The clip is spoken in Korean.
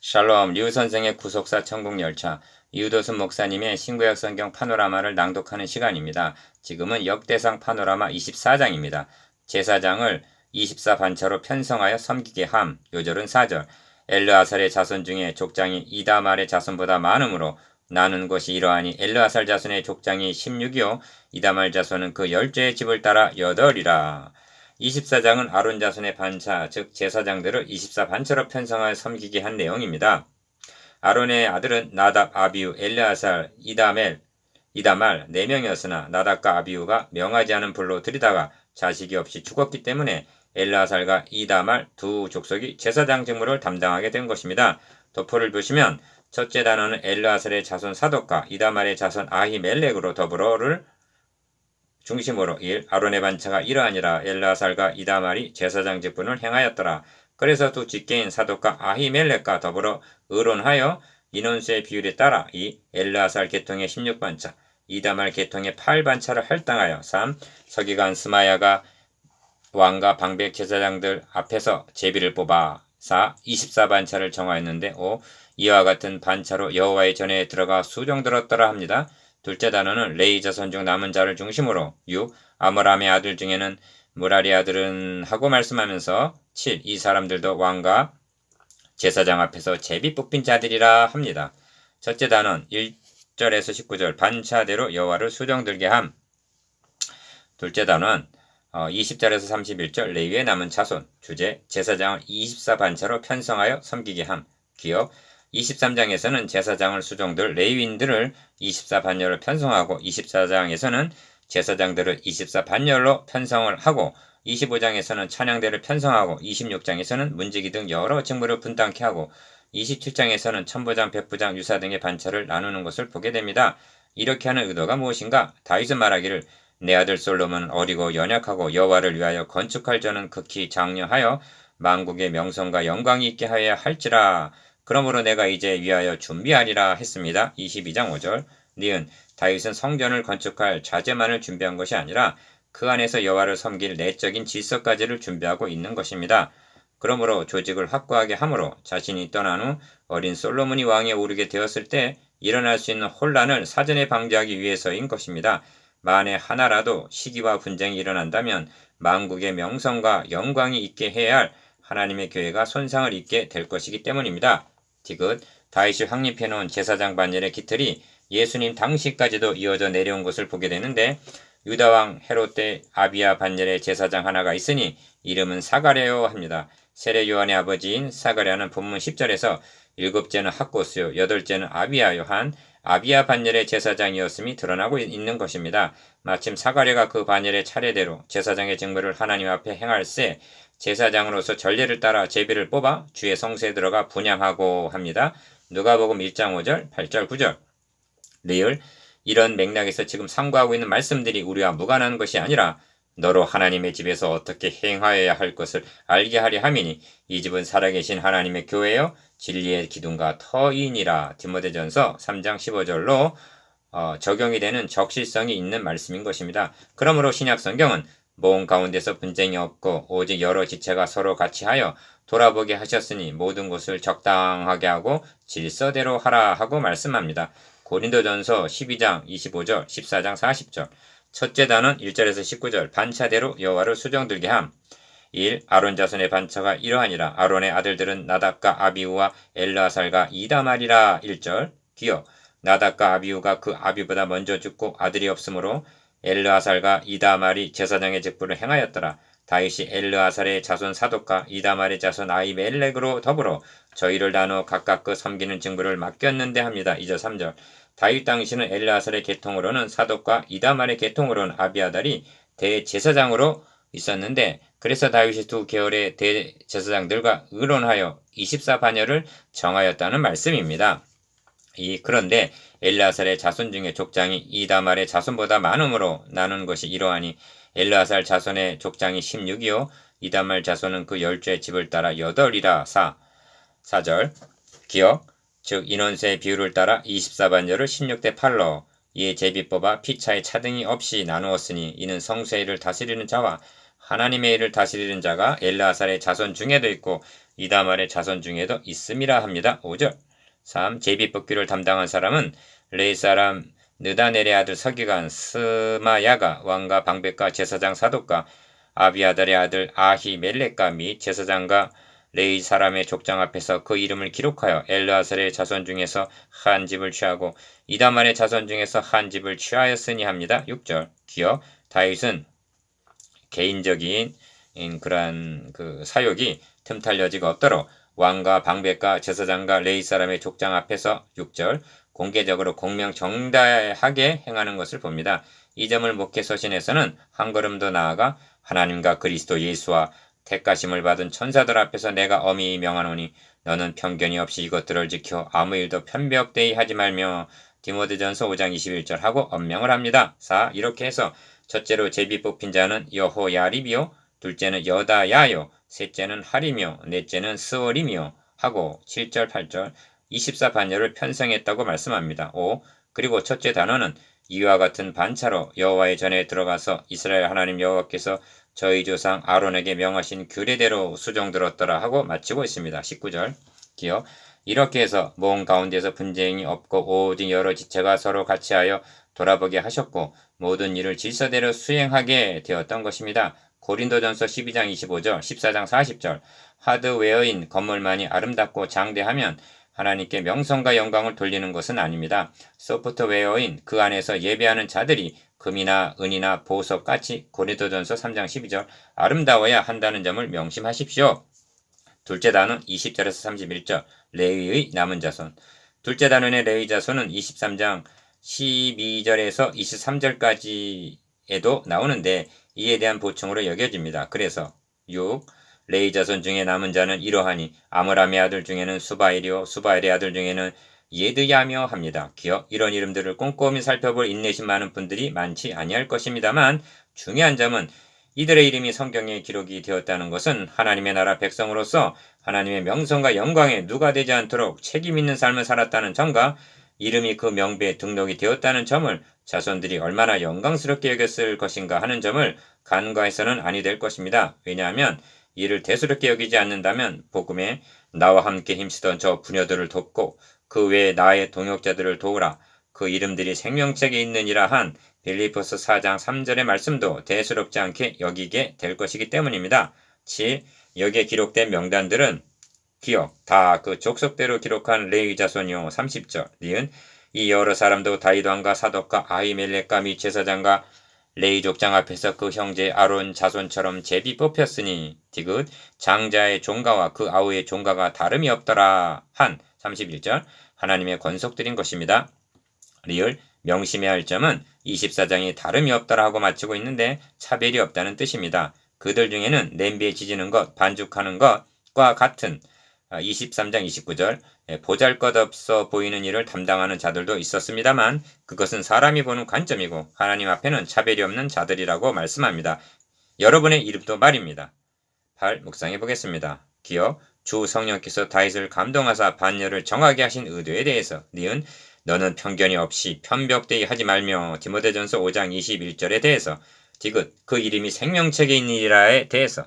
샬롬 류 선생의 구속사 천국열차 이우도순 목사님의 신구약 성경 파노라마를 낭독하는 시간입니다. 지금은 역대상 파노라마 24장입니다. 제사장을 24반차로 편성하여 섬기게 함. 요절은 4절. 엘르아살의 자손 중에 족장이 이다말의 자손보다 많으므로 나눈 것이 이러하니 엘르아살 자손의 족장이 16이요 이다말 자손은 그 10죄의 집을 따라 8이라. 24장은 아론 자손의 반차, 즉 제사장들을 24반차로 편성하여 섬기게 한 내용입니다. 아론의 아들은 나답, 아비우, 엘르아살, 이다말 4명이었으나 나답과 아비우가 명하지 않은 불로 들이다가 자식이 없이 죽었기 때문에 엘르아살과 이다말 두 족속이 제사장 직무를 담당하게 된 것입니다. 도포를 보시면 첫째 단어는 엘르아살의 자손 사독과 이다말의 자손 아히멜렉으로 더불어를 중심으로 1. 아론의 반차가 이러하니라. 엘르아살과 이다말이 제사장 직분을 행하였더라. 그래서 두 직계인 사독과 아히멜렉과 더불어 의론하여 인원수의 비율에 따라 2. 엘르아살 계통의 16반차, 이다말 계통의 8반차를 할당하여 3. 서기관 스마야가 왕과 방백 제사장들 앞에서 제비를 뽑아 4. 24반차를 정하였는데 5. 이와 같은 반차로 여호와의 전에 들어가 수종들었더라 합니다. 둘째 단어는 레이 자손 중 남은 자를 중심으로 6. 아므람의 아들 중에는 무라리 아들은 하고 말씀하면서 7. 이 사람들도 왕과 제사장 앞에서 제비 뽑힌 자들이라 합니다. 첫째 단어는 1절에서 19절 반차대로 여호와를 수종들게 함. 둘째 단어는 20절에서 31절 레위의 남은 자손 주제 제사장을 24반차로 편성하여 섬기게 함. 기억 23장에서는 제사장을 수종들 레위인들을 24반열로 편성하고 24장에서는 제사장들을 24반열로 편성을 하고 25장에서는 찬양대를 편성하고 26장에서는 문지기 등 여러 직무를 분담케 하고 27장에서는 천부장, 백부장, 유사 등의 반차를 나누는 것을 보게 됩니다. 이렇게 하는 의도가 무엇인가? 다윗은 말하기를 내 아들 솔로몬은 어리고 연약하고 여호와를 위하여 건축할 저는 극히 장려하여 만국의 명성과 영광이 있게 하여야 할지라. 그러므로 내가 이제 위하여 준비하리라 했습니다. 22장 5절. 니은 다윗은 성전을 건축할 자재만을 준비한 것이 아니라 그 안에서 여호와를 섬길 내적인 질서까지를 준비하고 있는 것입니다. 그러므로 조직을 확고하게 함으로 자신이 떠난 후 어린 솔로몬이 왕에 오르게 되었을 때 일어날 수 있는 혼란을 사전에 방지하기 위해서인 것입니다. 만에 하나라도 시기와 분쟁이 일어난다면 만국의 명성과 영광이 있게 해야 할 하나님의 교회가 손상을 입게 될 것이기 때문입니다. 디귿 다윗이 확립해놓은 제사장 반열의 기틀이 예수님 당시까지도 이어져 내려온 것을 보게 되는데 유다왕 헤롯 때 아비야 반열의 제사장 하나가 있으니 이름은 사가랴요 합니다. 세례 요한의 아버지인 사가랴는 본문 10절에서 7째는 학고스요 8째는 아비야요 한 아비야 반열의 제사장이었음이 드러나고 있는 것입니다. 마침 사가랴가 그 반열의 차례대로 제사장의 직무를 하나님 앞에 행할세 제사장으로서 전례를 따라 제비를 뽑아 주의 성소에 들어가 분향하고 합니다. 누가복음 1장 5절, 8절, 9절. 리을 이런 맥락에서 지금 상고하고 있는 말씀들이 우리와 무관한 것이 아니라 너로 하나님의 집에서 어떻게 행하여야 할 것을 알게 하려 함이니 이 집은 살아계신 하나님의 교회요 진리의 기둥과 터이니라. 디모데전서 3장 15절로 적용이 되는 적실성이 있는 말씀인 것입니다. 그러므로 신약성경은 모험 가운데서 분쟁이 없고 오직 여러 지체가 서로 같이 하여 돌아보게 하셨으니 모든 것을 적당하게 하고 질서대로 하라 하고 말씀합니다. 고린도전서 12장 25절 14장 40절 첫째 단은 1절에서 19절 반차대로 여호와를 수종들게 함. 1. 아론 자손의 반차가 이러하니라. 아론의 아들들은 나답과 아비우와 엘르아살과 이다말이라. 1절 기억 나답과 아비우가 그 아비보다 먼저 죽고 아들이 없으므로 엘르아살과 이다말이 제사장의 직분을 행하였더라. 다윗이 엘르아살의 자손 사독과 이다말의 자손 아히멜렉으로 더불어 저희를 나누어 각각 그 섬기는 직무를 맡겼는데 합니다. 2절 3절 다윗 당시는 엘르아살의 계통으로는 사독과 이다말의 계통으로는 아비아달이 대제사장으로 있었는데 그래서 다윗이 두 계열의 대제사장들과 의논하여 24반열을 정하였다는 말씀입니다. 그런데 엘르아살의 자손 중에 족장이 이다말의 자손보다 많으므로 나눈 것이 이러하니 엘르아살 자손의 족장이 16이요 이다말 자손은 그 10죄의 집을 따라 8이라. 4절 기억 즉 인원수의 비율을 따라 24반열을 16대 8로 이에 제비 뽑아 피차의 차등이 없이 나누었으니 이는 성수의 일을 다스리는 자와 하나님의 일을 다스리는 자가 엘르아살의 자손 중에도 있고 이다말의 자손 중에도 있음이라 합니다. 5절. 3. 제비뽑기를 담당한 사람은 레이 사람 느다넬의 아들 서기관 스마야가 왕과 방백과 제사장 사독과 아비아달의 아들 아히멜렉과 및 제사장과 레이 사람의 족장 앞에서 그 이름을 기록하여 엘르아살의 자손 중에서 한 집을 취하고 이다말의 자손 중에서 한 집을 취하였으니 합니다. 6절. 기억 다윗은 개인적인 그러한 사욕이 틈탈 여지가 없도록 왕과 방백과 제사장과 레위 사람의 족장 앞에서 6절 공개적으로 공명정대하게 행하는 것을 봅니다. 이 점을 목회서신에서는 한 걸음 더 나아가 하나님과 그리스도 예수와 택가심을 받은 천사들 앞에서 내가 엄히 명하노니 너는 편견이 없이 이것들을 지켜 아무 일도 편벽되이 하지 말며 디모데전서 5장 21절 하고 엄명을 합니다. 4. 이렇게 해서 첫째로 제비 뽑힌 자는 여호야립이요 둘째는 여다야요 셋째는 할이며 넷째는 스월이며 하고 7절 8절 24반열을 편성했다고 말씀합니다. 5. 그리고 첫째 단어는 이와 같은 반차로 여호와의 전에 들어가서 이스라엘 하나님 여호와께서 저희 조상 아론에게 명하신 규례대로 수종들었더라 하고 마치고 있습니다. 19절 기억 이렇게 해서 몸 가운데서 분쟁이 없고 오직 여러 지체가 서로 같이하여 돌아보게 하셨고 모든 일을 질서대로 수행하게 되었던 것입니다. 고린도전서 12장 25절 14장 40절 하드웨어인 건물만이 아름답고 장대하면 하나님께 명성과 영광을 돌리는 것은 아닙니다. 소프트웨어인 그 안에서 예배하는 자들이 금이나 은이나 보석같이 고린도전서 3장 12절 아름다워야 한다는 점을 명심하십시오. 둘째 단원 20절에서 31절 레위의 남은 자손 둘째 단원의 레위 자손은 23장 12절에서 23절까지에도 나오는데 이에 대한 보충으로 여겨집니다. 그래서 6. 레위 자손 중에 남은 자는 이러하니 아므람의 아들 중에는 수바엘이요 수바엘의 아들 중에는 예드야며 합니다. 기억 이런 이름들을 꼼꼼히 살펴볼 인내심 많은 분들이 많지 아니할 것입니다만 중요한 점은 이들의 이름이 성경에 기록이 되었다는 것은 하나님의 나라 백성으로서 하나님의 명성과 영광에 누가 되지 않도록 책임 있는 삶을 살았다는 점과 이름이 그 명부에 등록이 되었다는 점을 자손들이 얼마나 영광스럽게 여겼을 것인가 하는 점을 간과해서는 아니 될 것입니다. 왜냐하면 이를 대수롭게 여기지 않는다면 복음에 나와 함께 힘쓰던 저 부녀들을 돕고 그 외에 나의 동역자들을 도우라 그 이름들이 생명책에 있느니라 한 빌립보서 4장 3절의 말씀도 대수롭지 않게 여기게 될 것이기 때문입니다. 7. 여기에 기록된 명단들은 기억 다 그 족속대로 기록한 레위 자손이요 30절 니은 이 여러 사람도 다윗 왕과 사독과 아히멜렉과 및 제사장과 레위 족장 앞에서 그 형제 아론 자손처럼 제비 뽑혔으니 디귿 장자의 종가와 그 아우의 종가가 다름이 없더라 한 31절 하나님의 권속들인 것입니다. 리을 명심해야 할 점은 24장이 다름이 없더라 하고 마치고 있는데 차별이 없다는 뜻입니다. 그들 중에는 냄비에 지지는 것, 반죽하는 것과 같은 23장 29절 보잘것없어 보이는 일을 담당하는 자들도 있었습니다만 그것은 사람이 보는 관점이고 하나님 앞에는 차별이 없는 자들이라고 말씀합니다. 여러분의 이름도 말입니다. 8. 묵상해 보겠습니다. 기억 주 성령께서 다윗을 감동하사 반열을 정하게 하신 의도에 대해서 니은 너는 편견이 없이 편벽되이 하지 말며 디모데전서 5장 21절에 대해서 디귿 그 이름이 생명책에 있느니라에 대해서